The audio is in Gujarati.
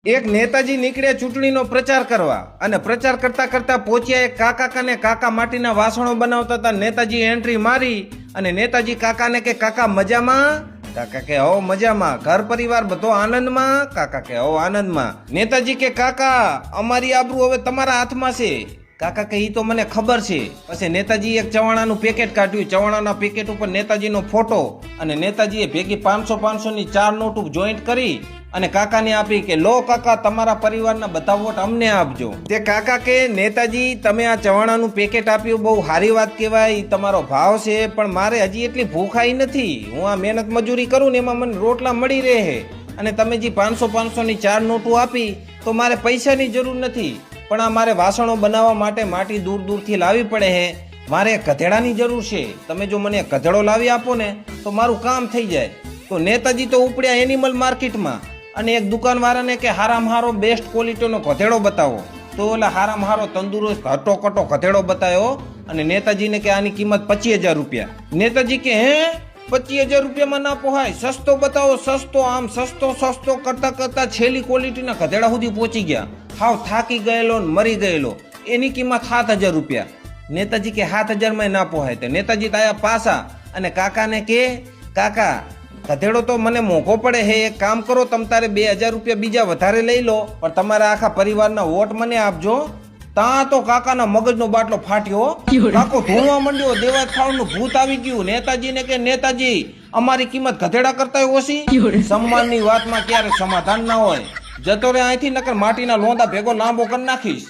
એક નેતાજી નીકળ્યા ચૂંટણીનો પ્રચાર કરવા અને પ્રચાર કરતા કરતા પહોંચ્યા એક કાકા કને. કાકા માટીના વાસણો બનાવતા હતા. નેતાજી એન્ટ્રી મારી અને નેતાજી કાકાને કે કાકા મજામાં? કાકા કે હો મજામાં. ઘર પરિવાર બધો આનંદમાં? કાકા કે હો આનંદમાં. નેતાજી કે કાકા અમારી આબરૂ હવે તમારા હાથમાં છે. કાકા કે ઈ તો મને ખબર છે. પછી નેતાજી એક ચવાણાનું પેકેટ કાઢ્યું. ચવાણાના પેકેટ ઉપર નેતાજીનો ફોટો અને નેતાજીએ ભેગી 500 ની 4 નોટ જોઈન્ટ કરી અને કાકાને આપી કે લો કાકા તમારા પરિવારના બધા વોટ અમને આપજો. તે કાકા કે નેતાજી તમે આ ચવાણાનું પેકેટ આપ્યું બહુ સારી વાત કહેવાય, તમારો ભાવ છે, પણ મારે હજી એટલી ભૂખાઈ નથી. હું આ મહેનત મજૂરી કરું ને એમાં મને રોટલા મળી રહે અને તમે જે 500 ની 4 નોટો આપી તો મારે પૈસાની જરૂર નથી, પણ આ મારે વાસણો બનાવવા માટે માટી દૂર દૂરથી લાવવી પડે છે. મારે ગધેડાની જરૂર છે. તમે જો મને ગધેડો લાવી આપો ને તો મારું કામ થઈ જાય. તો નેતાજી તો ઉપડ્યા એનિમલ માર્કેટમાં અને એક દુકાનવાળાને કે હારામાં હારો બેસ્ટ ક્વોલિટીનો ગધેડો બતાવો. તો ઓલા હારામાં હારો તંદુરસ્ત હટોકટો ગધેડો બતાવ્યો અને નેતાજીને કે આની કિંમત 25,000 રૂપિયા. નેતાજી કે હે 25,000 રૂપિયામાં ના પોહાય, સસ્તો બતાવો સસ્તો. આમ સસ્તો કરતા કરતા છેલ્લી ક્વોલિટીના ગધેડા સુધી પહોંચી ગયા. હાવ થાકી ગયેલો ને મરી ગયેલો. એની કિંમત 7,000 રૂપિયા. નેતાજી કે 7,000 ના પોહાય. તો નેતાજી તો આયા પાછા અને કાકાને કે કાકા ગધેડો તો મને મોંઘો પડે હે, એક કામ કરો તમે તારે 2,000 રૂપિયા બીજા વધારે લઈ લો, પણ તમારા આખા પરિવારના વોટ મને આપજો. ત્યાં તો કાકાના મગજનો બાટલો ફાટ્યો. કાકો ધોવા માંડ્યો, દેવા ખાવાનું ભૂત આવી ગયું. નેતાજીને કે નેતાજી અમારી કિંમત ગધેડા કરતા ઓછી. સન્માનની વાતમાં ક્યારે સમાધાન ના હોય. જતો રે અહીંથી, નકર માટીના લોંદા ભેગો લાંબો કરી નાખીશ.